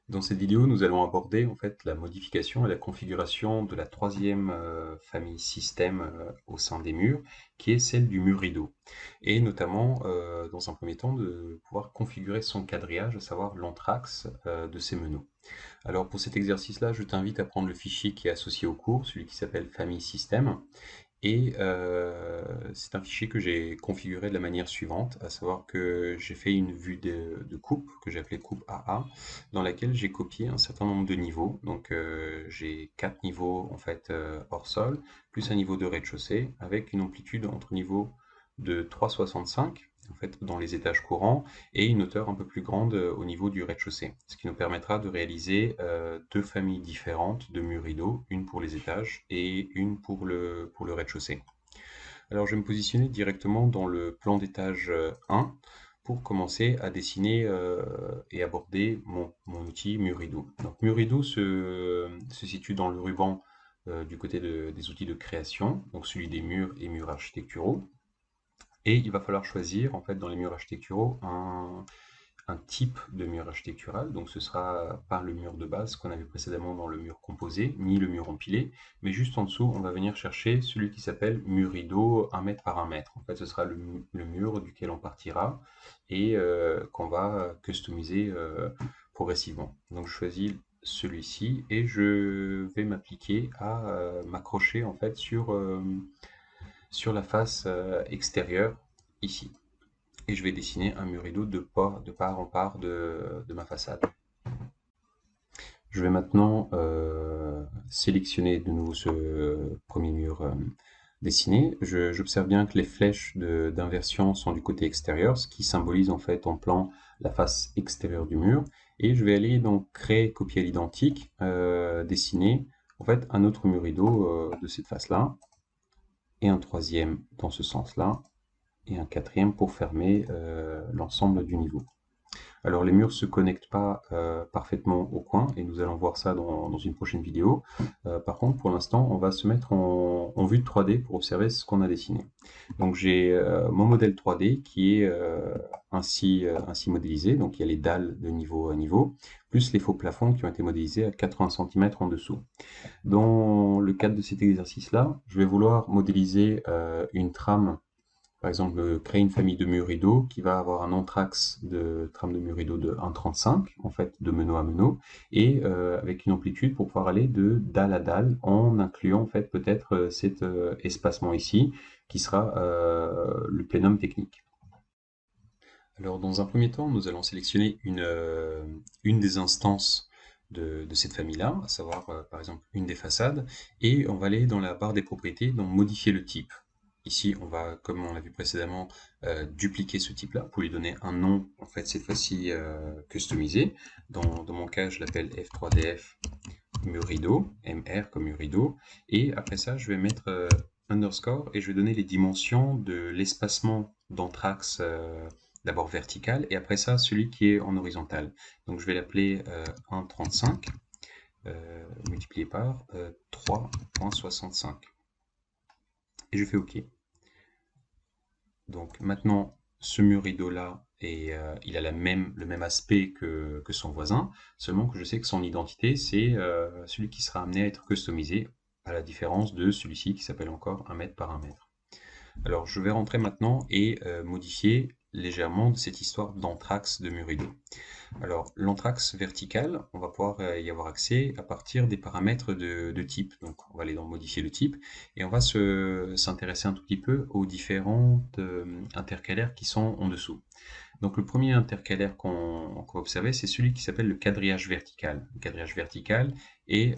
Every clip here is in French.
Dans cette vidéo, nous allons aborder en fait la modification et la configuration de la troisième famille système au sein des murs, qui est celle du mur rideau. Et notamment, dans un premier temps, de pouvoir configurer son quadrillage, à savoir l'anthrax de ces meneaux. Alors pour cet exercice-là, je t'invite à prendre le fichier qui est associé au cours, celui qui s'appelle famille système. Et c'est un fichier que j'ai configuré de la manière suivante, à savoir que j'ai fait une vue de coupe, que j'ai appelée coupe AA, dans laquelle j'ai copié un certain nombre de niveaux. Donc j'ai 4 niveaux en fait hors sol, plus un niveau de rez-de-chaussée, avec une amplitude entre niveau de 3,65 en fait dans les étages courants, et une hauteur un peu plus grande au niveau du rez-de-chaussée. Ce qui nous permettra de réaliser deux familles différentes de murs rideaux, une pour les étages et une pour le rez-de-chaussée. Alors je vais me positionner directement dans le plan d'étage 1 pour commencer à dessiner et aborder mon outil mur rideau. Donc mur rideau se situe dans le ruban du côté des outils de création, donc celui des murs et murs architecturaux. Et il va falloir choisir en fait dans les murs architecturaux un type de mur architectural, donc ce sera pas le mur de base qu'on avait précédemment dans le mur composé, ni le mur empilé, mais juste en dessous, on va venir chercher celui qui s'appelle mur rideau 1 mètre par 1 mètre. En fait, ce sera le mur duquel on partira et qu'on va customiser progressivement. Donc je choisis celui-ci et je vais m'appliquer à m'accrocher en fait sur la face extérieure ici et je vais dessiner un mur rideau de part en part de ma façade. Je vais maintenant sélectionner de nouveau ce premier mur dessiné. J'observe bien que les flèches d'inversion sont du côté extérieur, ce qui symbolise en fait en plan la face extérieure du mur. Et je vais aller donc créer, copier à l'identique, dessiner en fait un autre mur rideau de cette face-là, et un troisième dans ce sens-là, et un quatrième pour fermer l'ensemble du niveau. Alors les murs ne se connectent pas parfaitement au coin et nous allons voir ça dans une prochaine vidéo. Par contre, pour l'instant, on va se mettre en vue de 3D pour observer ce qu'on a dessiné. Donc j'ai mon modèle 3D qui est ainsi modélisé. Donc il y a les dalles de niveau à niveau, plus les faux plafonds qui ont été modélisés à 80 cm en dessous. Dans le cadre de cet exercice-là, je vais vouloir modéliser une trame, par exemple, créer une famille de murs rideaux qui va avoir un anthrax de trame de murs rideaux de 1,35, en fait, de meneau à meneau, et avec une amplitude pour pouvoir aller de dalle à dalle en incluant, en fait, peut-être cet espacement ici, qui sera le plénum technique. Alors, dans un premier temps, nous allons sélectionner une des instances de cette famille-là, à savoir, par exemple, une des façades, et on va aller dans la barre des propriétés, donc modifier le type. Ici, on va, comme on l'a vu précédemment, dupliquer ce type-là pour lui donner un nom, en fait, cette fois-ci customisé. Dans mon cas, je l'appelle F3DF mur rideau, MR comme mur rideau. Et après ça, je vais mettre underscore et je vais donner les dimensions de l'espacement d'anthrax d'abord vertical et après ça, celui qui est en horizontal. Donc je vais l'appeler 1,35 multiplié par 3,65. Et je fais OK. Donc maintenant, ce mur rideau-là, il a le même aspect que son voisin, seulement que je sais que son identité, c'est celui qui sera amené à être customisé, à la différence de celui-ci qui s'appelle encore 1 mètre par 1 mètre. Alors je vais rentrer maintenant et modifier légèrement cette histoire d'anthrax de mur rideau. Alors, l'anthrax vertical, on va pouvoir y avoir accès à partir des paramètres de type. Donc, on va aller dans modifier le type et on va s'intéresser un tout petit peu aux différentes intercalaires qui sont en dessous. Donc, le premier intercalaire qu'on va observer, c'est celui qui s'appelle le quadrillage vertical. Le quadrillage vertical est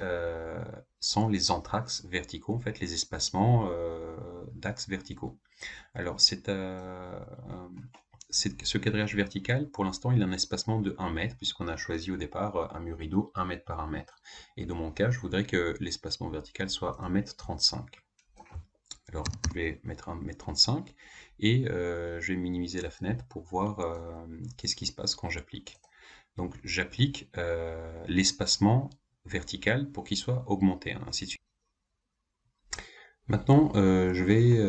sans les anthrax verticaux, en fait, les espacements d'axes verticaux. Alors, ce quadrillage vertical, pour l'instant, il a un espacement de 1 mètre, puisqu'on a choisi au départ un mur rideau 1 mètre par 1 mètre. Et dans mon cas, je voudrais que l'espacement vertical soit 1 mètre 35. Alors, je vais mettre 1 mètre 35 et je vais minimiser la fenêtre pour voir qu'est-ce qui se passe quand j'applique. Donc, j'applique l'espacement vertical pour qu'il soit augmenté, ainsi de suite. Maintenant, je vais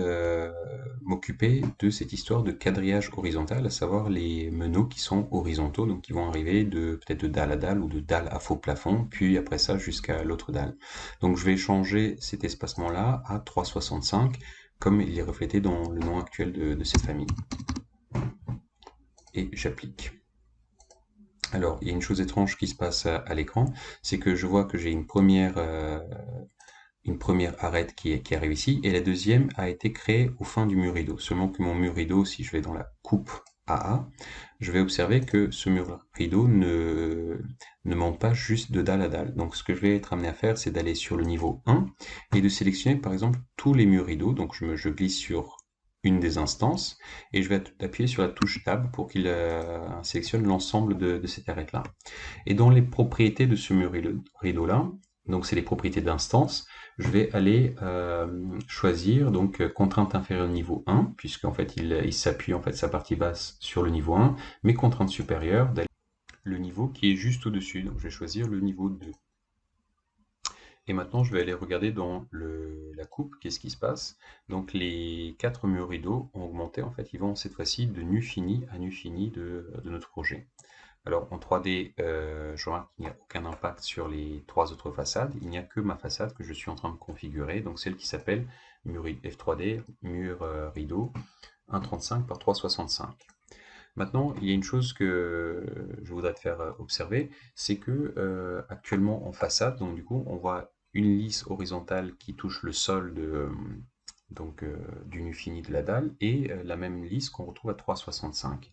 m'occuper de cette histoire de quadrillage horizontal, à savoir les meneaux qui sont horizontaux, donc qui vont arriver de peut-être de dalle à dalle ou de dalle à faux plafond, puis après ça jusqu'à l'autre dalle. Donc je vais changer cet espacement-là à 3,65, comme il est reflété dans le nom actuel de cette famille. Et j'applique. Alors, il y a une chose étrange qui se passe à l'écran, c'est que je vois que j'ai une première arête qui arrive ici, et la deuxième a été créée au fin du mur rideau. Seulement que mon mur rideau, si je vais dans la coupe AA, je vais observer que ce mur rideau ne monte pas juste de dalle à dalle. Donc ce que je vais être amené à faire, c'est d'aller sur le niveau 1 et de sélectionner par exemple tous les murs rideaux. Donc je glisse sur une des instances et je vais appuyer sur la touche Tab pour qu'il sélectionne l'ensemble de cette arête-là. Et dans les propriétés de ce mur rideau-là, donc c'est les propriétés d'instance, je vais aller choisir donc contrainte inférieure niveau 1, puisqu'en fait il s'appuie en fait sa partie basse sur le niveau 1, mais contrainte supérieure d'aller le niveau qui est juste au-dessus, donc je vais choisir le niveau 2. Et maintenant, je vais aller regarder dans la coupe, qu'est-ce qui se passe. Donc les 4 murs rideaux ont augmenté, en fait, ils vont cette fois-ci de nu fini à nu fini de notre projet. Alors en 3D, je remarque qu'il n'y a aucun impact sur les 3 autres façades. Il n'y a que ma façade que je suis en train de configurer, donc celle qui s'appelle mur F3D, mur rideau 1,35 par 3,65. Maintenant, il y a une chose que je voudrais te faire observer, c'est que actuellement en façade, donc du coup, on voit une lisse horizontale qui touche le sol du nu fini de la dalle et la même lisse qu'on retrouve à 3,65.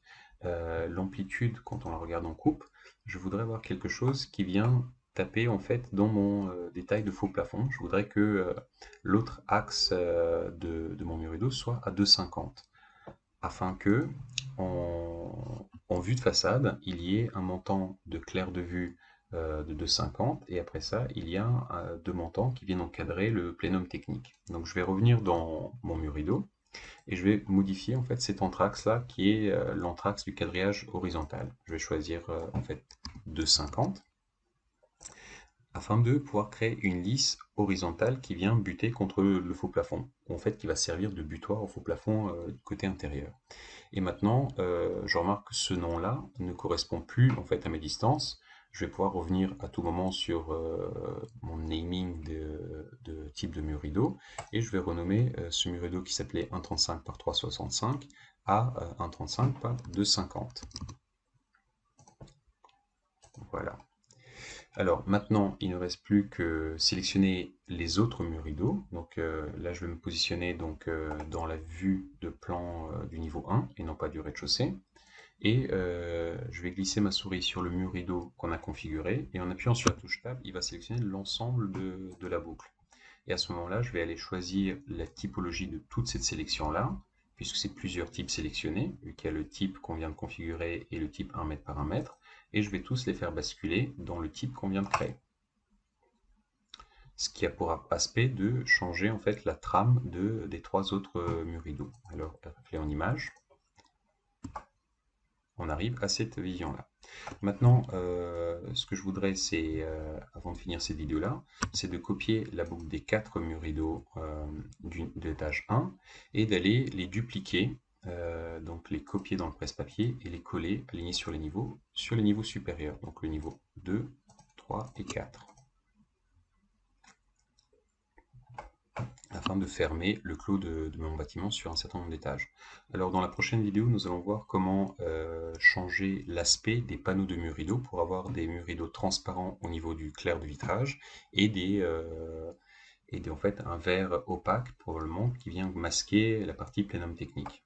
L'amplitude, quand on la regarde en coupe, je voudrais voir quelque chose qui vient taper en fait dans mon détail de faux plafond. Je voudrais que l'autre axe de mon mur rideau soit à 2,50 afin que en vue de façade, il y ait un montant de clair de vue de 2,50 et après ça, il y a deux montants qui viennent encadrer le plénum technique. Donc je vais revenir dans mon mur rideau et je vais modifier en fait cet anthrax là qui est l'anthrax du quadrillage horizontal. Je vais choisir en fait 2,50 afin de pouvoir créer une lisse horizontale qui vient buter contre le faux plafond, ou en fait qui va servir de butoir au faux plafond côté intérieur. Et maintenant, je remarque que ce nom-là ne correspond plus en fait à mes distances. Je vais pouvoir revenir à tout moment sur mon naming de type de mur rideau et je vais renommer ce mur rideau qui s'appelait 1,35 par 3,65 à 1,35 par 2,50. Voilà. Alors maintenant, il ne reste plus que sélectionner les autres murs rideaux. Donc là, je vais me positionner donc, dans la vue de plan du niveau 1 et non pas du rez-de-chaussée. Et je vais glisser ma souris sur le mur rideau qu'on a configuré et en appuyant sur la touche Tab, il va sélectionner l'ensemble de la boucle. Et à ce moment-là, je vais aller choisir la typologie de toute cette sélection-là, puisque c'est plusieurs types sélectionnés, vu qu'il y a le type qu'on vient de configurer et le type 1 mètre par 1 mètre, et je vais tous les faire basculer dans le type qu'on vient de créer. Ce qui a pour aspect de changer en fait la trame des 3 autres murs rideaux. Alors, reflet en image, on arrive à cette vision-là. Maintenant, ce que je voudrais, c'est, avant de finir cette vidéo-là, c'est de copier la boucle des 4 murs rideaux de l'étage 1 et d'aller les dupliquer, donc les copier dans le presse-papier et les coller, aligner sur les niveaux supérieurs, donc le niveau 2, 3 et 4. Afin de fermer le clos de mon bâtiment sur un certain nombre d'étages. Alors dans la prochaine vidéo, nous allons voir comment changer l'aspect des panneaux de murs rideaux pour avoir des murs rideaux transparents au niveau du clair de vitrage et en fait un verre opaque probablement qui vient masquer la partie plénum technique.